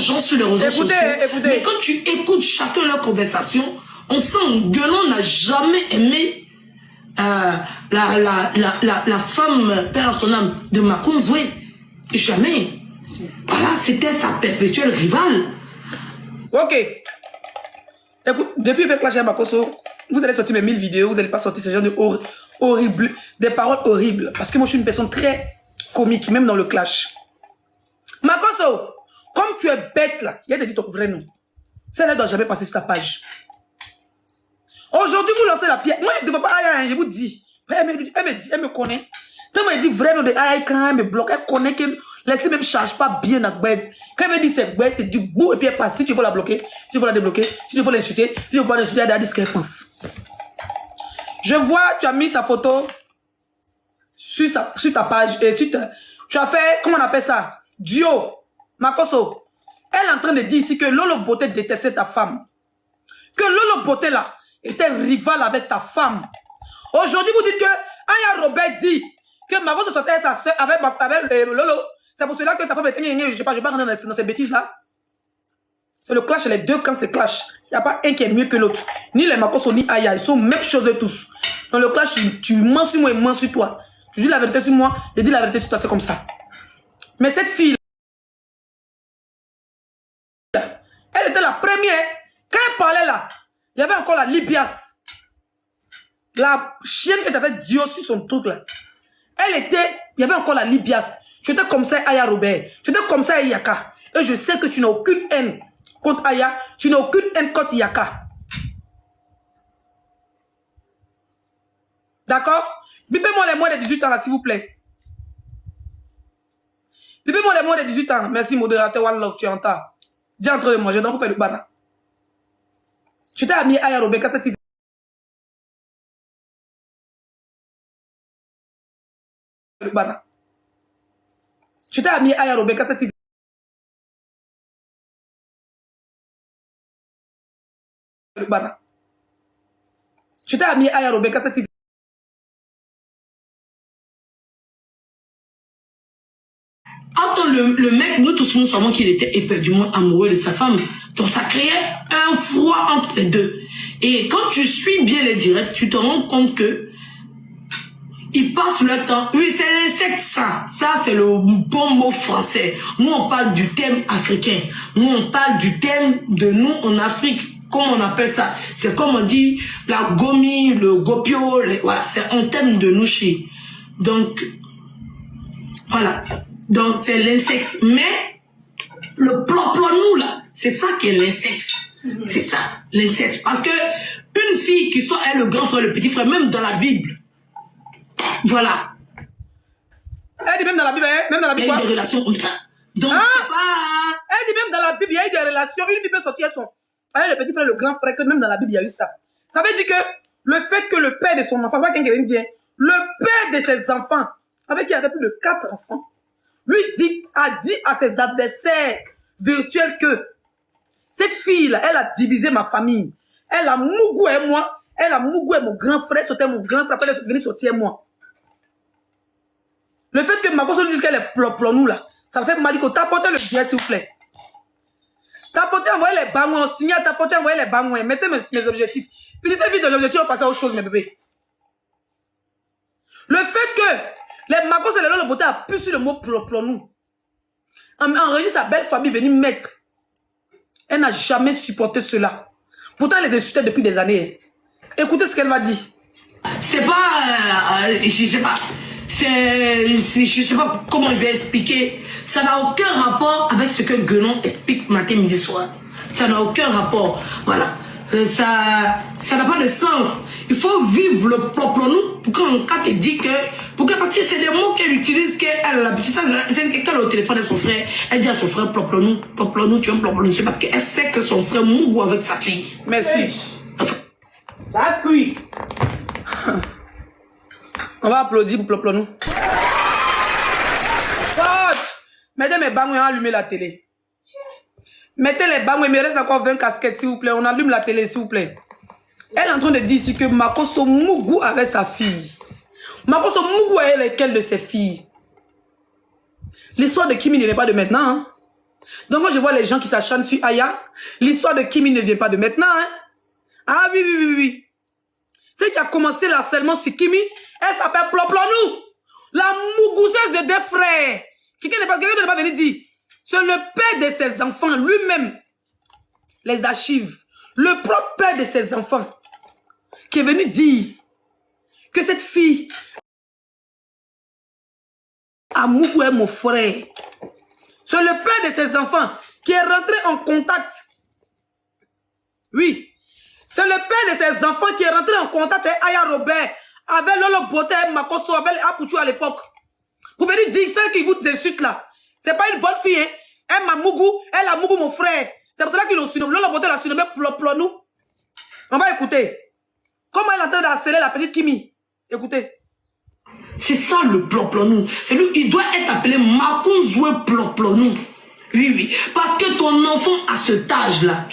gens sur les réseaux sociaux. Mais quand tu écoutes chacun leur conversation, on sent Guenon n'a jamais aimé la femme, père à son âme, de Makonzoué. Jamais. Voilà, c'était sa perpétuelle rivale. Ok. Écoute, depuis avec Clash Makoso, vous allez sortir mes 1000 vidéos, vous n'allez pas sortir ce genre de horrible, des paroles horribles. Parce que moi, je suis une personne très comique, même dans le clash. Makoso, comme tu es bête là, il y a dit ton vrai nom. Celle-là ne doit jamais passer sur ta page. Aujourd'hui, vous lancez la pierre. Moi, je ne devais pas, je vous dis. Elle me connaît. Quand elle me dit vrai nom de Aïe, quand elle me bloque, elle connaît que laissez même charge pas bien à bête. Quand elle me dit c'est bête, elle dit bouh, et puis elle passe. Si tu veux la bloquer, si tu veux la débloquer, si tu veux l'insulter, si tu veux pas l'insulter, elle a dit ce qu'elle pense. Je vois, tu as mis sa photo sur ta page et tu as fait, comment on appelle ça? Duo. Makoso. Elle est en train de dire ici que Lolo Beauté détestait ta femme. Que Lolo Beauté là était rival avec ta femme. Aujourd'hui, vous dites que Aya Robert dit que Makoso sortait sa soeur avec Lolo. C'est pour cela que sa femme était... Je sais pas, je ne vais pas rentrer dans ces bêtises-là. C'est le clash, les deux camps se clashent. Il n'y a pas un qui est mieux que l'autre. Ni les Makoso, ni Aya, ils sont même choses tous. Dans le clash, tu mens sur moi et mens sur toi. Tu dis la vérité sur moi, je dis la vérité sur toi, c'est comme ça. Mais cette fille, elle était la première. Quand elle parlait là, il y avait encore la Libias. La chienne qui avait Dio sur son truc là. Il y avait encore la Libias. Tu étais comme ça, Aya Robert. Tu étais comme ça, Yaka. Et je sais que tu n'as aucune haine contre Aya. Tu n'as aucune haine contre Yaka. D'accord? Bipez-moi les moins de 18 ans là, s'il vous plaît. Bipez-moi les moins de 18 ans. Merci, modérateur. One Love, tu es en retard. Dis entre moi, je dois vous faire le bana. Tu t'es ami Aya Robert, quand cette fille. Le bana. Tu t'es ami Aya Robert, quand cette fille. Le bana. Tu t'es ami Aya Robert, quand cette fille. Attends, le mec, nous tous nous savons qu'il était éperdument amoureux de sa femme. Donc ça créait un froid entre les deux. Et quand tu suis bien les directs, tu te rends compte que ils passent le temps. Oui, c'est l'insecte ça. Ça, c'est le bon mot français. Nous, on parle du thème africain. Nous, on parle du thème de nous en Afrique. Comment on appelle ça? C'est comme on dit la gomi, le gopio. Voilà, c'est un thème de nous chez. Donc, voilà. Donc, c'est l'insecte. Mais, le plan-nous, là, c'est ça qui est l'insecte. C'est ça, l'inceste. Parce que, une fille qui soit elle, le grand frère, le petit frère, même dans la Bible, voilà. Elle dit même dans la Bible, même dans la Bible. Il y a eu des relations comme ça. Donc, c'est pas... Elle dit même dans la Bible, il y a eu des relations. Une fille peut sortir avec le petit frère, le grand frère, que même dans la Bible, il y a eu ça. Ça veut dire que le fait que le père de son enfant, quelqu'un qui me dit, le père de ses enfants, avec qui il y avait plus de 4 enfants, lui a dit à ses adversaires virtuels que cette fille-là, elle a divisé ma famille. Elle a mougou et moi. Elle a mougou et mon grand frère, c'était mon grand frère, elle est venue sortir moi. Le fait que Makoso dise qu'elle est plop-nous là, ça me fait mal que tapotez le direct s'il vous plaît. Tapotez, envoyez les bangouins, signez, tapotez, envoyez les bangouins, mettez mes objectifs. Finissez vite de l'objectif, on va passer à autre chose, mes bébés. Le fait que les Makoso et les Lolo Beauté a pu sur le mot plop-nous. Enregistrer sa belle famille, venir mettre. Elle n'a jamais supporté cela. Pourtant, elle est insultée depuis des années. Écoutez ce qu'elle va dire. C'est pas... je sais pas. Je sais pas comment je vais expliquer. Ça n'a aucun rapport avec ce que Guenon explique matin, midi, soir. Ça n'a aucun rapport. Voilà. Ça n'a pas de sens. Il faut vivre le propre nous pour quand elle dit que... parce que c'est des mots qu'elle utilise, qu'elle a l'habitude. C'est quelqu'un au téléphone de son frère. Elle dit à son frère, propre nous, tu aimes propre nous. C'est parce qu'elle sait que son frère mougou avec sa fille. Merci. Ça a cuit. On va applaudir pour propre nous. Mettez mes bangouins, allumez la télé. Mettez les bangouins, il me reste encore 20 casquettes, s'il vous plaît. On allume la télé, s'il vous plaît. Elle est en train de dire ici que Makoso mougou avec sa fille. Makoso mougou avec lesquelles de ses filles. L'histoire de Kimi n'est pas de maintenant. Hein. Donc moi je vois les gens qui s'acharnent sur Aya. L'histoire de Kimi ne vient pas de maintenant. Hein? Ah oui, oui, oui, oui. Celle qui a commencé l'harcèlement sur Kimi, elle s'appelle Ploplonou. La mougousseuse de deux frères. Quelqu'un ne pas venir dire. C'est le père de ses enfants lui-même. Les archives. Le propre père de ses enfants. Qui est venu dire que cette fille Amougou est mon frère. C'est le père de ses enfants qui est rentré en contact. Oui. C'est le père de ses enfants qui est rentré en contact avec Aya Robert, avec Lolo Bote, Makoso, avec Apouchou à l'époque. Vous venez dire celle qui vous insulte là. C'est pas une bonne fille, hein. Elle m'a Mougou, elle a Mougou mon frère. C'est pour cela qu'ils l'ont surnommé. Lolo Bote l'a surnommé Ploplonou. On va écouter. Comment elle est en train d'harceler la petite Kimi. Écoutez. C'est ça le Ploplonou. Il doit être appelé Makouzoué Ploplonou. Oui, oui. Parce que ton enfant à cet âge-là,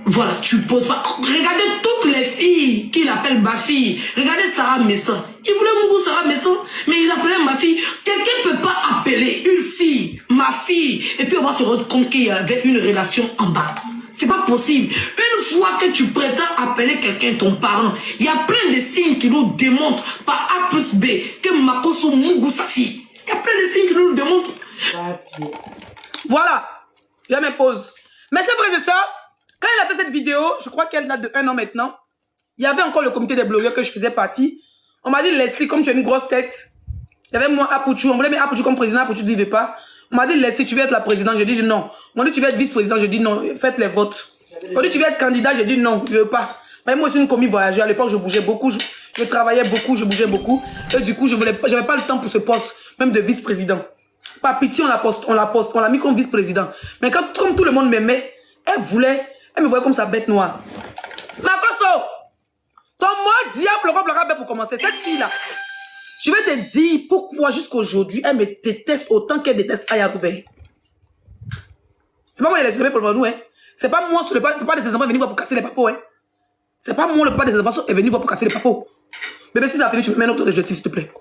voilà, tu poses pas. Regardez toutes les filles qu'il appelle ma fille. Regardez Sarah Messan. Il voulait beaucoup Sarah Messan, mais il appelait ma fille. Quelqu'un ne peut pas appeler une fille, ma fille, et puis on va se rendre compte qu'il y avait une relation en bas. C'est pas possible. Une fois que tu prétends appeler quelqu'un ton parent, il y a plein de signes qui nous démontrent par A plus B que Makoso Mougou sa fille. Il y a plein de signes qui nous démontrent. Voilà. Je m'impose. Mes chers frères et sœurs, quand elle a fait cette vidéo, je crois qu'elle date de 1 an maintenant, il y avait encore le comité des blogueurs que je faisais partie. On m'a dit, Leslie, comme tu as une grosse tête, il y avait moi, Apouchou, on voulait mettre Apouchou comme président, Apouchou ne veut pas. On m'a dit, Leslie, tu veux être la présidente? Je dis non. On m'a dit, tu veux être vice-président? Je dis non, faites les votes. On m'a dit, tu veux être candidat? Je dis non, je veux pas. Mais moi aussi, une commis voyageur, à l'époque, je bougeais beaucoup, je travaillais beaucoup, je bougeais beaucoup. Et du coup, j'avais pas le temps pour ce poste, même de vice-président. Par pitié, on l'a mis comme vice-président. Mais comme tout le monde m'aimait, elle me voyait comme sa bête noire. Makoso, ton mot diable pour commencer. Cette fille-là, je vais te dire pourquoi jusqu'aujourd'hui, elle me déteste autant qu'elle déteste Aya Robert. C'est pas moi qui l'ai pour nous, hein. C'est pas moi, le papa de ses enfants est venu voir pour casser les papos, hein. C'est pas moi, le papa de ses enfants est venu voir pour casser les papos. Bébé, si ça a fini, tu me mets un autre rejeté, s'il te plaît.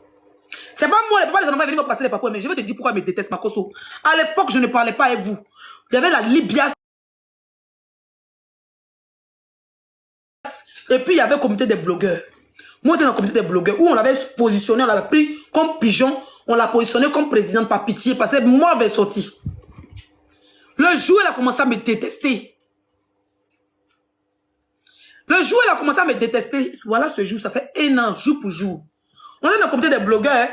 C'est pas moi, le papa de ses enfants est venu voir pour casser les papos, mais je vais te dire pourquoi elle me déteste, Makoso. À l'époque, je ne parlais pas avec vous. Il y avait la Libya. Et puis, il y avait le comité des blogueurs. Moi, j'étais dans le comité des blogueurs où on l'avait positionné, on l'avait pris comme pigeon, on l'a positionné comme présidente par pitié parce que moi, j'avais sorti. Le jour où elle a commencé à me détester. Le jour où elle a commencé à me détester, voilà ce jour, ça fait 1 an, jour pour jour. On est dans le comité des blogueurs,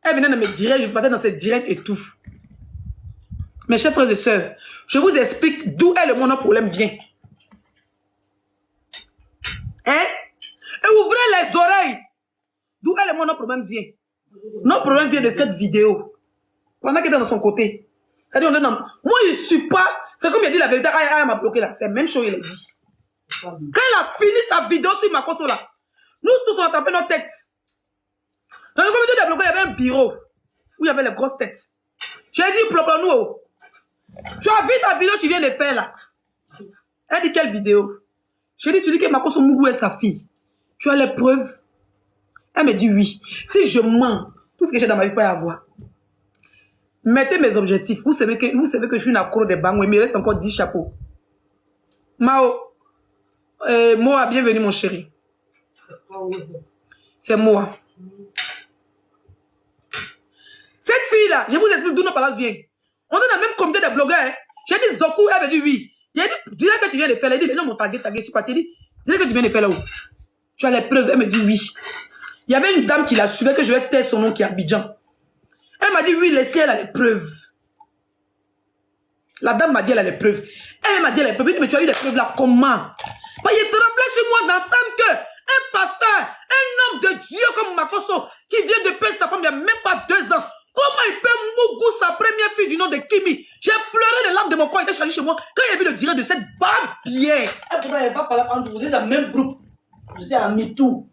elle venait de me dire, je partais dans ses directs et tout. Mes chers frères et sœurs, je vous explique d'où mon problème vient. Hein? Et ouvrez les oreilles. D'où notre problème vient. Notre problème vient de cette vidéo. Pendant qu'elle est dans son côté. C'est-à-dire, on est dans... Moi, je ne suis pas... C'est comme il a dit la vérité. Elle m'a bloqué là. C'est la même chose qu'il a dit. Quand il a fini sa vidéo sur Makoso là, nous tous on a tapé nos têtes. Dans le comité des bloqués, il y avait un bureau où il y avait les grosses têtes. J'ai dit, Ploplonou, tu as vu ta vidéo que tu viens de faire là? Elle dit, quelle vidéo? J'ai dit, tu dis que Makoso Mougou est sa fille. Tu as les preuves? Elle me dit oui. Si je mens, tout ce que j'ai dans ma vie, pas y avoir. Mettez mes objectifs. Vous savez que je suis une accro des banques. Il me reste encore 10 chapeaux. Mao. Moa, bienvenue mon chéri. C'est moi. Cette fille-là, je vous explique d'où nos paroles viennent. On est dans le même comité des blogueurs. Hein. J'ai dit Zoku, elle me dit oui. Il a dit, dis-le que tu viens de faire. Elle a dit, les gens m'ont tagué, je suis parti. Il dit, dis-le que tu viens de faire là-haut. Tu as les preuves. Elle me dit oui. Il y avait une dame qui la suivait, que je vais taire son nom, qui est Abidjan. Elle m'a dit oui, laissez, elle a les preuves. La dame m'a dit, elle a les preuves. Elle m'a dit, elle a les preuves. Mais tu as eu les preuves là, comment? Mais il tremblait sur moi d'entendre que un pasteur, un homme de Dieu comme Makoso, qui vient de perdre sa femme il n'y a même pas 2 ans, comment il peut Mougou sa première fille du nom de Kimi? J'ai pleuré les larmes de mon corps, il était chargé chez moi, quand il a vu le direct de cette barbière. Vous n'avez pas parlé entre vous, vous êtes dans le même groupe. Vous êtes à MeToo.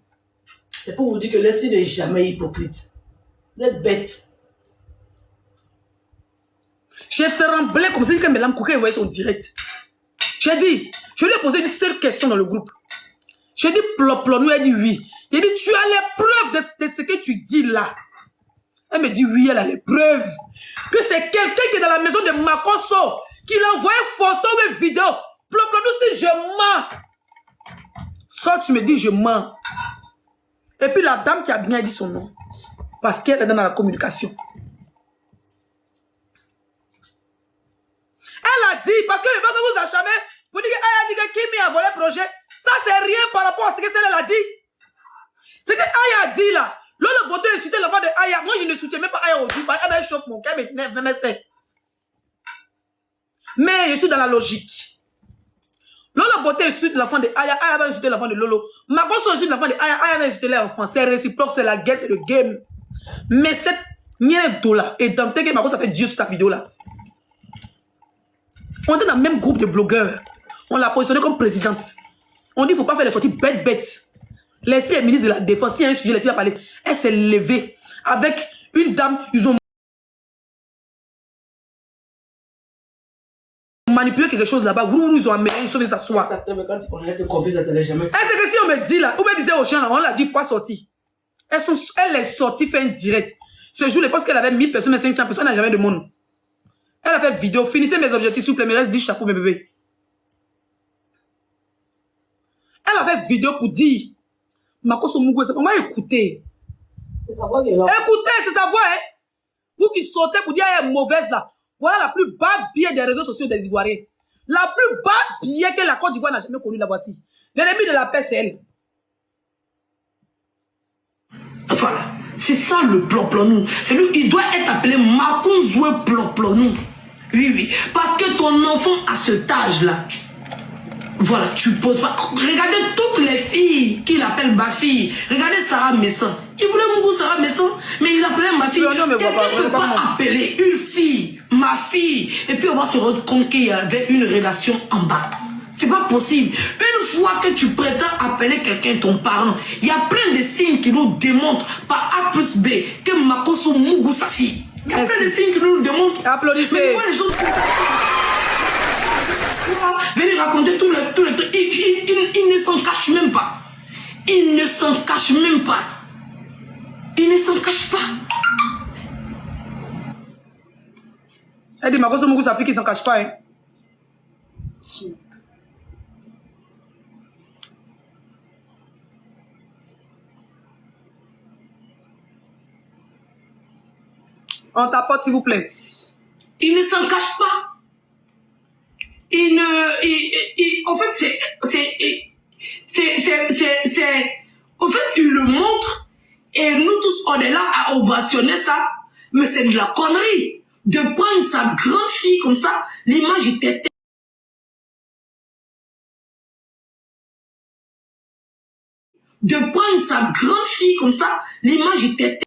C'est pour vous dire que Leslie n'est jamais hypocrite. Vous êtes bête. J'ai tremblé comme si mes larmes couraient et voyait son direct. J'ai dit, je lui ai posé une seule question dans le groupe. J'ai dit, Ploplonou, elle a dit oui. Il a dit, tu as les preuves de ce que tu dis là. Elle me dit oui, elle a les preuves. Que c'est quelqu'un qui est dans la maison de Makoso, qui l'a envoyé photo ou vidéo. Plop-plop, si je mens. Soit tu me dis je mens. Et puis la dame qui a bien dit son nom. Parce qu'elle est dans la communication. Elle a dit, parce que veut que vous acharnez, vous dites qu'elle a dit que Kimi a volé le projet. Ça, c'est rien par rapport à ce que celle a dit. Ce que Aya a dit là, le beauté insulté l'enfant de Aya. Moi, je ne soutiens même pas Aya aujourd'hui. Elle me chauffe mon cœur, mais c'est. Mais je suis dans la logique. Lolo beauté insulte l'enfant de Aya. Aya va insulter l'enfant de Lolo. Makoso insulte l'enfant de Aya. Aya va insulter l'enfant. C'est réciproque, c'est la guerre, c'est le game. Mais cette nièce là, et dans que Makoso a fait Dieu sur ta vidéo là. On est dans le même groupe de blogueurs. On l'a positionnée comme présidente. On dit qu'il ne faut pas faire les sorties bêtes. Laissez le ministre de la Défense, s'il y a un sujet, laissez-la parler. Elle s'est levée avec une dame, ils ont manipulé quelque chose là-bas. Ils ont amené une chose de s'asseoir. Quand tu confies, ça te l'a jamais fait. Est-ce que si on me dit là, ou me disait aux gens là, on l'a dit, il ne faut pas sortir. Elle est sortie, fait un direct. Ce jour, je pense qu'elle avait 1000 personnes, mais 500 personnes, elle n'a jamais de monde. Elle a fait vidéo, finissez mes objectifs, s'il vous plaît, il me reste 10 chapeaux, mes bébés. Elle a fait vidéo pour dire, Makoso Mugo, on va écouter. C'est sa voix qui est là. Écoutez, c'est sa voix, hein. Vous qui sautez pour dire elle est mauvaise là. Voilà la plus bas billet des réseaux sociaux des Ivoiriens. La plus bas billet que la Côte d'Ivoire n'a jamais connu, la voici. L'ennemi de la paix, c'est elle. Voilà. C'est ça le ploplonou. Il doit être appelé Makouzoué ploplonou. Oui, oui. Parce que ton enfant à cet âge-là, voilà, tu poses pas. Regardez toutes les filles qu'il appelle ma fille. Regardez Sarah Messan. Il voulait beaucoup Sarah Messan, mais il appelait ma fille. Quelqu'un ne peut pas appeler une fille, ma fille, et puis on va se rendre compte qu'il y avait une relation en bas. C'est pas possible. Une fois que tu prétends appeler quelqu'un ton parent, il y a plein de signes qui nous démontrent par A plus B que Makoso Mugu sa fille. Il y a plein de signes qui nous démontrent. Applaudissez. Mais moi, les gens venir raconter tout le truc. Il ne s'en cache même pas. Il ne s'en cache même pas. Il ne s'en cache pas. Elle dit Makoso Mugu sa fille qui s'en cache pas, hein. On t'apporte, s'il vous plaît. Il ne s'en cache pas. En fait, en fait, il le montre et nous tous, on est là à ovationner ça. Mais c'est de la connerie. De prendre sa grande fille comme ça, l'image était... De prendre sa grande fille comme ça, l'image était...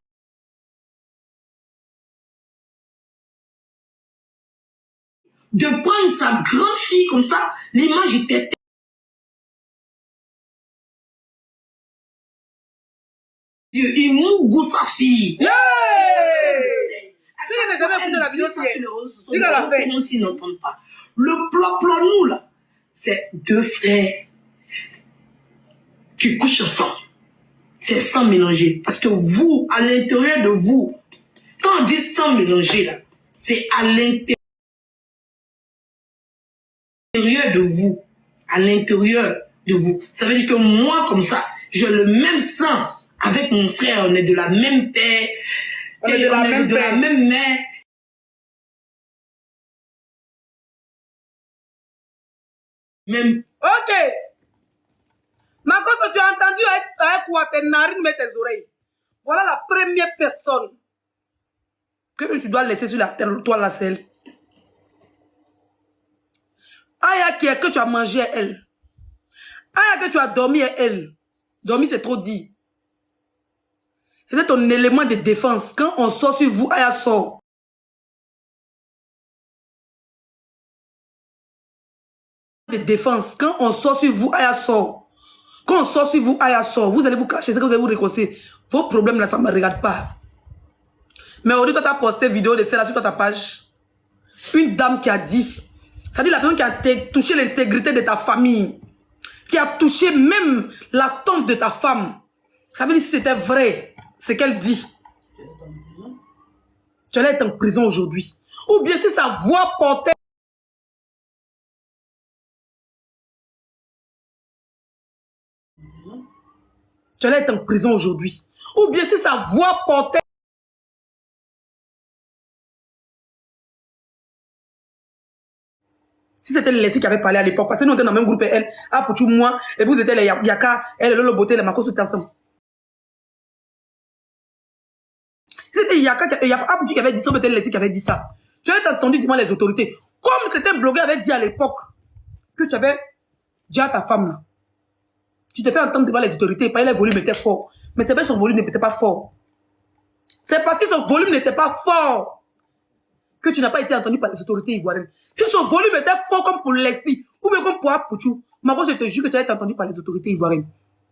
De prendre sa grande fille comme ça, l'image était... Il mougou sa fille. Yeah! Si je n'ai jamais écouté la vidéo, c'est la fin. S'ils n'entendent pas. Le ploplonou là, c'est deux frères qui couchent ensemble. C'est sans mélanger. Parce que vous, à l'intérieur de vous, quand on dit sans mélanger là, c'est à l'intérieur de vous, à l'intérieur de vous. Ça veut dire que moi, comme ça, j'ai le même sang avec mon frère, on est de la même père, on est de la même mère. Même. Ok. Makoso, tu as entendu avec quoi tes narines, mais tes oreilles. Voilà la première personne que tu dois laisser sur la terre, toi la selle. Aya qui est que tu as mangé à elle. Aya que tu as dormi à elle. Dormi, c'est trop dit. C'était ton élément de défense. Quand on sort sur vous, Aya sort. De défense. Quand on sort sur vous, Aya sort. Quand on sort sur vous, Aya sort. Vous allez vous cacher, c'est que vous allez vous réconcilier. Vos problèmes là, ça ne me regarde pas. Mais aujourd'hui, toi, tu as posté une vidéo de celle-là sur ta page. Une dame qui a dit... Ça dit la personne qui a touché l'intégrité de ta famille, qui a touché même la tante de ta femme. Ça veut dire si c'était vrai, ce qu'elle dit. tu allais être en prison aujourd'hui. Ou bien si sa voix portait... Tu allais être en prison aujourd'hui. Ou bien si sa voix portait... Si c'était Leslie qui avait parlé à l'époque, parce que nous étions dans le même groupe, elle, Pouchou, moi, et vous étiez les Yaka, elle, Lolo Beauté, les Makos, tout ensemble. Si c'était Yaka, Pouchou qui avait dit ça, peut-être Leslie qui avait dit ça. Tu avais entendu devant les autorités. Comme certains blogueurs avaient dit à l'époque que tu avais dit à ta femme, là, tu te fais entendre devant les autorités, parce que le volume était fort. Mais c'est vrai que son volume n'était pas fort. C'est parce que son volume n'était pas fort que tu n'as pas été entendu par les autorités ivoiriennes. Si son volume était fort comme pour Leslie, ou bien comme pour Pouchou, je te jure que tu as été entendu par les autorités ivoiriennes.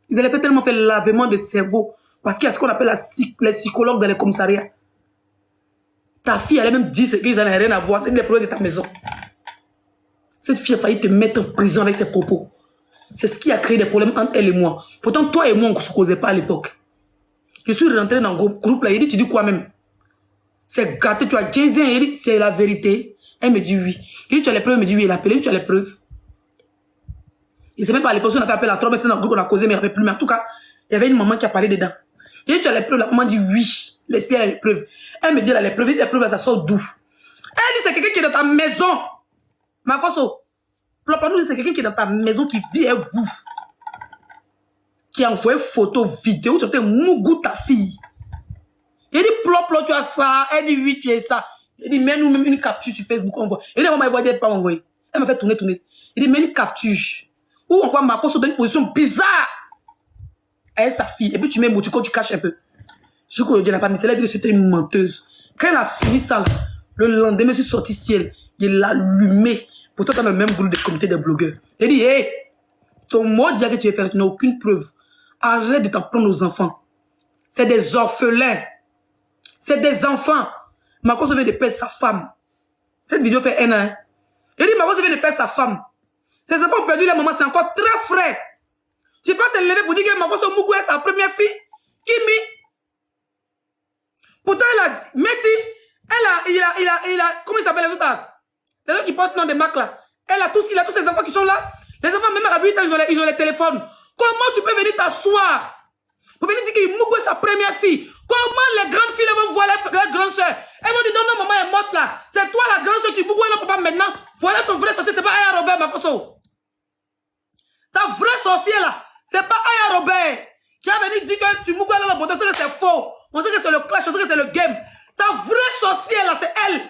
Ils allaient tellement faire lavement de cerveau, parce qu'il y a ce qu'on appelle les psychologues dans les commissariats. Ta fille allait même dire qu'ils n'avaient rien à voir, c'est des problèmes de ta maison. Cette fille a failli te mettre en prison avec ses propos. C'est ce qui a créé des problèmes entre elle et moi. Pourtant, toi et moi, on ne se causait pas à l'époque. Je suis rentré dans le groupe là, il dit, tu dis quoi même? C'est gâté, tu as 15 ans, il dit, c'est la vérité. Elle me dit oui. Il dit, tu as les preuves, elle me dit oui, il a appelé, tu as les preuves. Il ne sait même pas à l'époque, on a fait appel à 3, mais c'est dans le groupe, on a causé, mais il n'y avait plus. Mais en tout cas, il y avait une maman qui a parlé dedans. Il dit, tu as les preuves, la maman dit oui. Laisse-lui, elle a les preuves. Elle me dit, elle a les preuves, les preuves, ça sort d'où? Elle dit, c'est quelqu'un qui est dans ta maison. Makoso, nous, c'est quelqu'un qui est dans ta maison, qui vit avec vous. Qui a envoyé photo, vidéo, tu as Mougou, ta fille. Il dit, plop, tu as ça. Elle dit, oui, tu as ça. Il dit, mets-nous même une capture sur Facebook, on voit. Il dit, maman, elle va pas m'envoyer. Elle m'a fait tourner. Il dit, mets une capture. Ou on voit Makoso dans une position bizarre. Elle est sa fille. Et puis tu mets Moutiko, tu caches un peu. Je crois que Dieu n'a pas mis. C'est là que c'était une menteuse. Quand elle a fini ça, le lendemain, je suis sorti ciel. Il l'a allumé. Pourtant, dans le même groupe de comité des blogueurs. Il dit, hé, ton mot dit que tu veux faire, tu n'as aucune preuve. Arrête de t'en prendre aux enfants. C'est des orphelins. C'est des enfants. Makoso vient de perdre sa femme. Cette vidéo fait un an. Il dit, Makoso vient de perdre sa femme. Ses enfants ont perdu leur maman, c'est encore très frais. Tu peux te lever pour dire que Makoso Mougou est sa première fille. Kimi. Pourtant, elle a, Meti, il a, comment il s'appelle les autres? Les autres qui portent le nom de Mac là. Il a tous ses enfants qui sont là. Les enfants, même à 8 ans, ils ont les téléphones. Comment tu peux venir t'asseoir pour venir dire que Mougou est sa première fille? Comment les grandes filles vont voir les grandes soeurs? Elles vont dire non, maman est morte là. C'est toi la grande soeur qui Mougou est là, papa, maintenant. Voilà ton vrai sorcier, c'est pas Aya Robert Makoso. Ta vraie sorcière là, c'est pas Aya Robert qui a venu dire que tu Mougou est là, on sait que c'est faux. On sait que c'est le clash, on sait que c'est le game. Ta vraie sorcière là, c'est elle.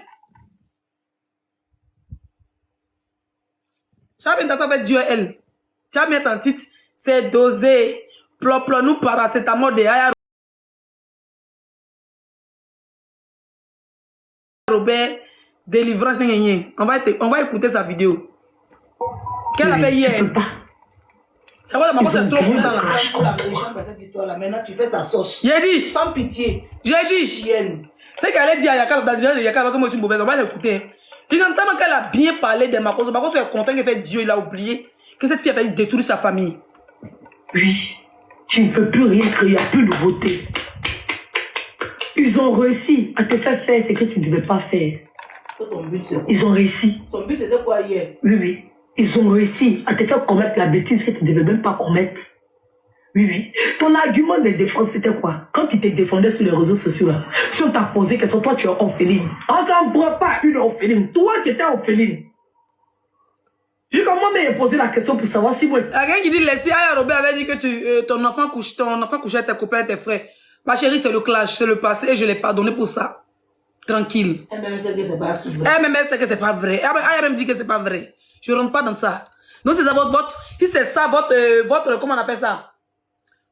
Tu as bien dans ça avec Dieu elle. Tu as bien ton titre, c'est dosé. Plop-plop nous paracétamol de Aya Robert, délivrance, on va écouter sa vidéo. Qu'elle a fait hier. Ça va, maman, c'est trop content là. Maintenant, tu fais sa sauce. J'ai dit. Sans pitié. J'ai dit. Chienne. C'est qu'elle a dit à Yaka, dans le Yaka, comme moi je suis mauvaise, on va l'écouter. Il entend qu'elle a bien parlé de Makoso. Makoso est content qu'elle fait Dieu, il a oublié que cette fille a fait détruire sa famille. Oui, tu ne peux plus rien créer, il n'y a plus de nouveauté. Ils ont réussi à te faire ce que tu ne devais pas faire. Ton but, c'est quoi? Ils ont réussi. Son but, c'était quoi hier? Oui. Ils ont réussi à te faire commettre la bêtise que tu ne devais même pas commettre. Oui. Ton argument de défense, c'était quoi? Quand tu te défendais sur les réseaux sociaux, là, si on t'a posé question, toi, tu es orpheline. On s'en prend pas une orpheline. Toi, tu étais orpheline. J'ai comment me poser la question pour savoir si moi... Il y a quelqu'un qui dit, Leslie, Aya Robert avait dit que ton enfant couchait avec tes copains et tes frères. Ma chérie, c'est le clash, c'est le passé et je l'ai pardonné pour ça. Tranquille. Elle même sait que c'est pas vrai. Elle même sait que c'est pas vrai. Elle même dit que c'est pas vrai. Je rentre pas dans ça. Donc c'est ça si c'est ça votre, comment on appelle ça?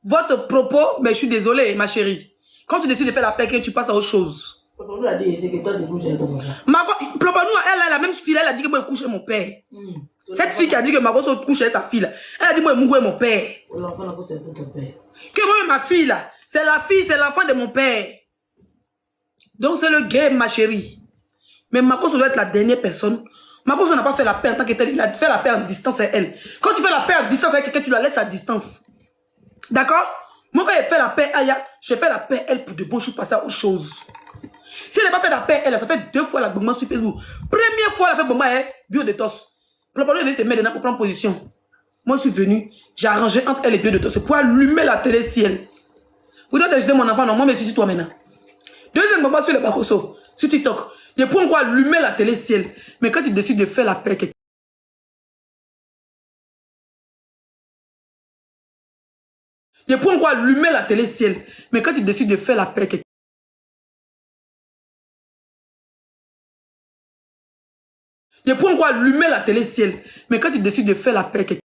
Votre propos, mais je suis désolée, ma chérie. Quand tu décides de faire la paix, tu passes à autre chose. Plopanou a dit, c'est que toi tu couches avec ton papa. Plopanou, elle, la même fille, elle a dit que moi je couche avec mon père. Cette fille qui a dit que Makoso couche avec sa fille, là, elle a dit moi Mougou est mon père. L'enfant n'a pas c'est ton père. Que moi ma fille là, c'est la fille, c'est l'enfant de mon père. Donc c'est le game, ma chérie. Mais Makoso doit être la dernière personne. Makoso n'a pas fait la paix en tant que tel, il a fait la paix en distance avec elle. Quand tu fais la paix en distance avec quelqu'un, tu la laisses à distance. D'accord? Moi quand je fais la paix, Aya, je fais la paix elle pour de bonnes choses, passer à autre chose. Si elle n'a pas fait la paix, elle, ça fait 2 fois la bomba sur Facebook. Première fois, elle a fait bomba, elle, bio-détos. Le problème, c'est mettre pour prendre position. Moi, je suis venu, j'ai arrangé entre elle et bio-détos. C'est pour allumer la télé ciel. Vous devez ajouter mon enfant, non, moi, mais si toi maintenant. Deuxième bomba sur le bacoso, sur TikTok. Il pour encore allumer la télé ciel. Mais quand il décide de faire la paix, il pour encore allumer la télé ciel. Mais quand il décide de faire la paix, il pour encore allumer la télé ciel. Mais quand il décide de faire la paix,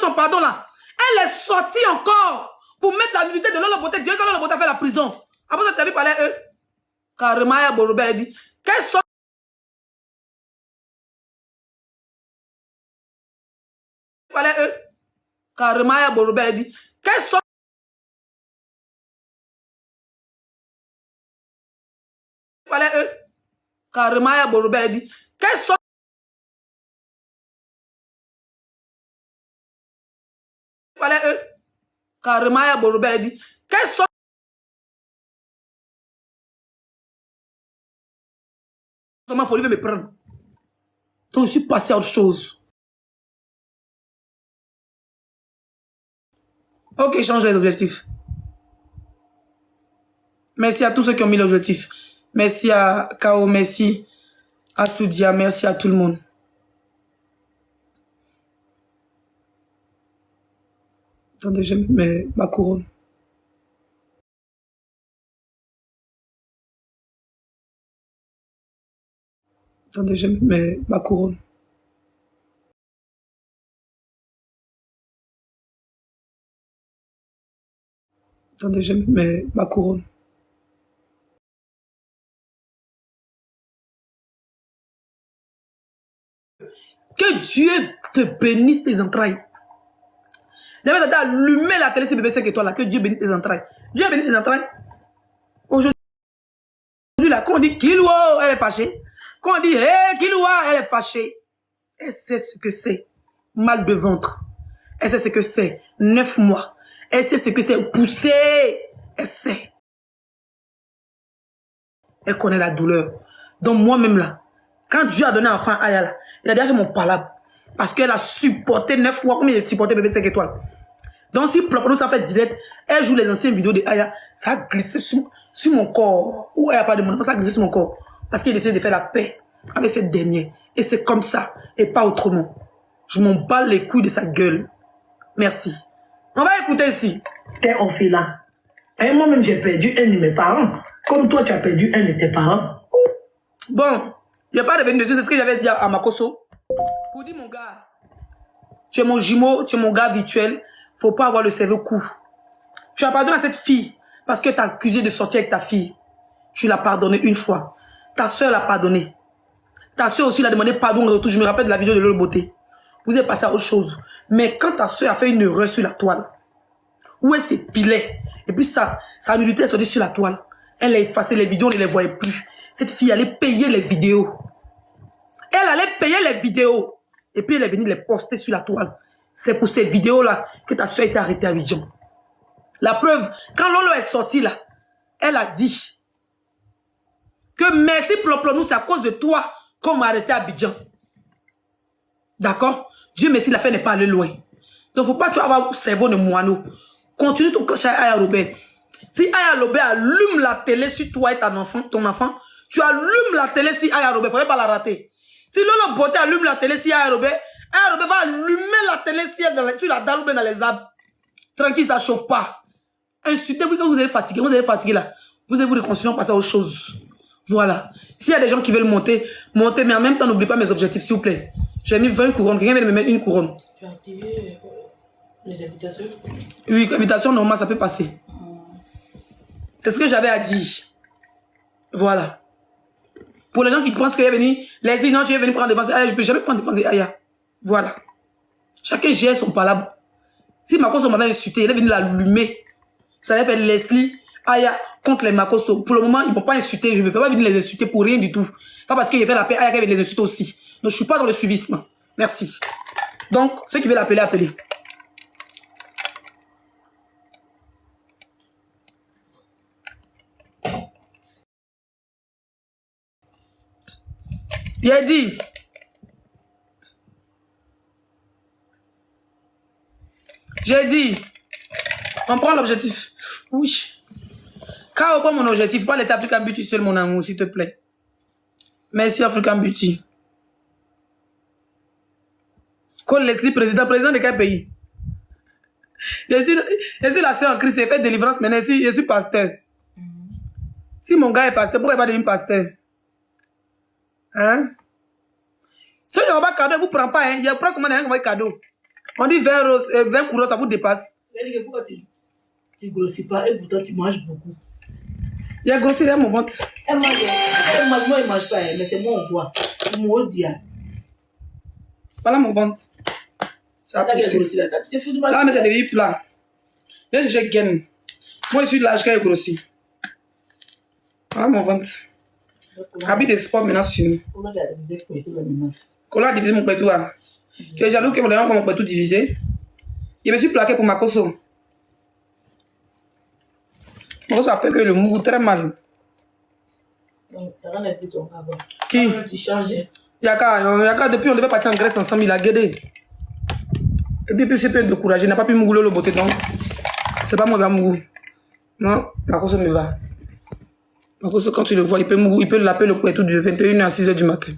son pardon là, elle est sortie encore pour mettre la nudité de Lolo Beauté. Dieu que Lolo Beauté a fait la prison. Après ça, tu as vu parler eux. Carrément, Borobé a dit qu'elle sort. Parler eux. Carrément, Borobé a dit qu'elle sort. Parler eux. Carrément, Borobé a dit qu'elle sort. Parler eux. Carrément, Borobé a dit qu'elle sort. Comment faut me prendre. Donc je suis passé à autre chose. Ok, change les objectifs. Merci à tous ceux qui ont mis l'objectif. Merci à Kao, merci à Studia, merci à tout le monde. Attendez, je mets ma couronne. Attendez, je mets ma couronne. Attendez, je mets ma couronne. Que Dieu te bénisse tes entrailles. J'avais allumé la télé, c'est bébé 5 étoiles là. Que Dieu bénisse tes entrailles. Dieu bénisse tes entrailles. Aujourd'hui, là, quand on dit Kiloua, elle est fâchée. Quand on dit hey, Kiloua, elle est fâchée. Elle sait ce que c'est. Mal de ventre. Elle sait ce que c'est. 9 mois. Elle sait ce que c'est. Pousser. Elle sait. Elle connaît la douleur. Donc moi-même là, quand Dieu a donné un enfant à Aya là, il a déjà fait mon palabre. Parce qu'elle a supporté 9 mois comme il a supporté bébé 5 étoiles. Donc si Plopano ça fait direct, elle joue les anciennes vidéos de Aya, ça a glissé sur mon corps. Ou elle n'a pas de mon enfant, ça a glissé sur mon corps. Parce qu'il essaie de faire la paix avec cette dernière. Et c'est comme ça, et pas autrement. Je m'en bats les couilles de sa gueule. Merci. On va écouter ici. T'es orphelin. Et moi-même, j'ai perdu un de mes parents. Comme toi, tu as perdu un de tes parents. Bon, il n'y a pas de venir dessus, c'est ce que j'avais dit à Makoso. Pour dire, mon gars, tu es mon jumeau, tu es mon gars virtuel. Faut pas avoir le cerveau court. Tu as pardonné à cette fille parce que tu as accusé de sortir avec ta fille. Tu l'as pardonné une fois. Ta soeur l'a pardonné. Ta soeur aussi l'a demandé pardon en retour. Je me rappelle de la vidéo de Lolo Beauté. Vous êtes passé à autre chose. Mais quand ta soeur a fait une erreur sur la toile, où elle s'épilait, et puis sa nudité est sortie sur la toile, elle a effacé les vidéos, on ne les voyait plus. Cette fille allait payer les vidéos. Elle allait payer les vidéos. Et puis elle est venue les poster sur la toile. C'est pour ces vidéos-là que ta soeur a été arrêtée à Abidjan. La preuve, quand Lolo est sortie là, elle a dit que merci Ploplonou, c'est à cause de toi qu'on m'a arrêté à Abidjan. D'accord? Dieu merci, l'affaire n'est pas allée loin. Donc, faut pas tu avoir le cerveau de moineau. Continue ton cloche à Aya Robert. Si Aya Robert allume la télé sur toi et ton enfant, tu allumes la télé sur Aya Robert. Faut pas la rater. Si Lolo Beauté allume la télé sur Aya Robert va allumer la télé sur la dalle ou bien dans les arbres. Tranquille, ça chauffe pas. Insultez, vous, quand vous êtes fatigué, là. Vous allez vous réconcilier, passer à autre chose. Voilà. S'il y a des gens qui veulent monter, montez, mais en même temps, n'oubliez pas mes objectifs, s'il vous plaît. J'ai mis 20 couronnes. Quelqu'un vient de me mettre une couronne. Tu as activé les invitations? Oui, invitation normale, ça peut passer. C'est ce que j'avais à dire. Voilà. Pour les gens qui pensent qu'il est venu, les dit non, tu es venu prendre des dépenses. Je ne peux jamais prendre des dépenses. Aya. Voilà. Chacun gère son palabre. Si Makoso m'avait insulté, il est venu l'allumer. Ça allait faire Leslie, Aya contre les Makoso. Pour le moment, ils ne m'ont pas insulté. Je ne peux pas venir les insulter pour rien du tout. Pas parce qu'il a fait la paix, Aya qui les insulter aussi. Donc, je ne suis pas dans le suivisme. Merci. Donc, ceux qui veulent appeler, appelez. J'ai dit. J'ai dit. On prend l'objectif. Oui. Quand on prend mon objectif, pas laisser African Beauty seul, mon amour, s'il te plaît. Merci, African Beauty. Quand Leslie, président de quel pays? Je suis la sœur en Christ, j'ai fait délivrance, maintenant je suis pasteur. Si mon gars est pasteur, pourquoi il va devenir pasteur? Hein? Si il n'y a pas de cadeau, vous ne prenez pas, hein? Il y a pas seulement un cadeau. On dit 20 couronnes, ça vous dépasse. Pourquoi tu grossis pas et pourtant tu manges beaucoup? Il y a grossi là mon ventre. Moi, il mange pas, mais c'est moi, on voit. Moi, on dit. Voilà mon ventre. Ça Là, mais c'est devenu plat. Je gagne. Moi, je suis large quand il grossit. Voilà mon ventre. Habit de sport maintenant sur nous. Comment a divisé mon pétou? Tu es jaloux que mon pétou divisé? Je me suis plaqué pour ma cosso. Mon cosso a peur que le mou très mal. Qui? Yaka, depuis on devait partir en Grèce ensemble, il a guédé. Et puis c'est peu découragé, il n'a pas pu mouler le beauté donc. C'est pas moi qui va mourir. Non, ma cosso me va. Ma cosso, quand tu le vois, il peut mourir, il peut l'appeler le pétou de 21h à 6h du matin.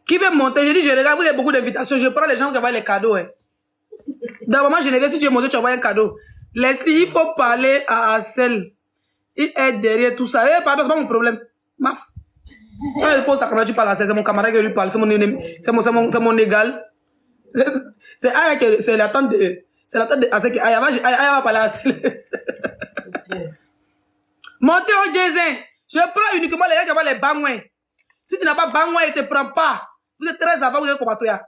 Qui veut monter? Je dis, je regarde, vous avez beaucoup d'invitations, je prends les gens qui envoient les cadeaux. Hein. D'abord, moi, je ne vais si tu veux monter, tu envoies un cadeau. Leslie, il faut parler à Assel. Il est derrière tout ça. Eh, pardon, c'est pas mon problème. Maf. Quand je pose ta caméra, tu parles à Assel, c'est mon camarade qui lui parle, c'est mon égal. C'est Aya qui c'est l'attente de. C'est l'attente de Assel qui. Aya va parler à Assel. Montez au Jézin. Je prends uniquement les gens qui ont les bangouins. Si tu n'as pas bangouin, il ne te prend pas. Vous êtes très avant, vous êtes comme toi.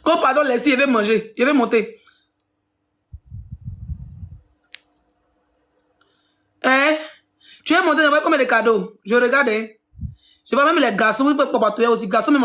Comme pardon, laissez, je vais manger, je vais monter. Hein? Tu veux monter, j'envoie combien de cadeaux? Je regarde, hein? Je vois même les garçons, vous pouvez pas aussi. Garçons, même